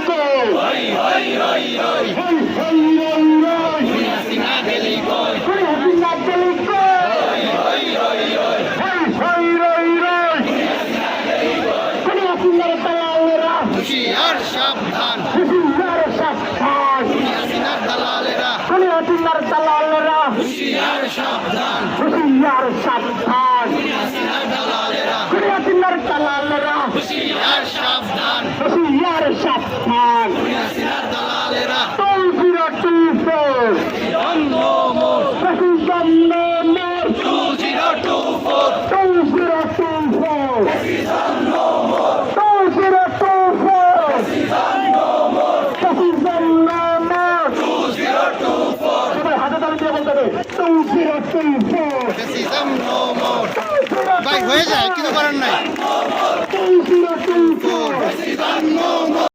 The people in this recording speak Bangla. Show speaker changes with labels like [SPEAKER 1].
[SPEAKER 1] কই
[SPEAKER 2] হই হই হই হই
[SPEAKER 1] হই হই রই রই
[SPEAKER 2] হাসিনা গেলি কই
[SPEAKER 1] খুনি হাসিনা গেলি কই
[SPEAKER 2] হই হই হই
[SPEAKER 1] হই হই রই রই খুনি হাসিনার দালালেরা
[SPEAKER 2] হুশিয়ার সাবধান
[SPEAKER 1] হুশিয়ার সাবধান
[SPEAKER 2] হাসিনার দালালেরা
[SPEAKER 1] খুনি হাসিনার দালালেরা
[SPEAKER 2] হুশিয়ার সাবধান
[SPEAKER 1] হুশিয়ার সাবধান
[SPEAKER 2] হাসিনার দালালেরা
[SPEAKER 1] খুনি হাসিনার দালালেরা
[SPEAKER 2] হুশিয়ার সাবধান
[SPEAKER 1] হুশিয়ার সাবধান
[SPEAKER 2] হাসিনার দালালেরা
[SPEAKER 1] 2024
[SPEAKER 2] অন্য মোর
[SPEAKER 1] Fascism no more
[SPEAKER 2] 2024
[SPEAKER 1] 2024
[SPEAKER 2] Fascism no more
[SPEAKER 1] 2024 Fascism no more
[SPEAKER 2] 2024
[SPEAKER 1] সবাই হাতে তালি দিয়ে বলতে হবে 2024
[SPEAKER 2] Fascism no more ভাই হয়ে যায় কিছু করার নাই
[SPEAKER 1] 2024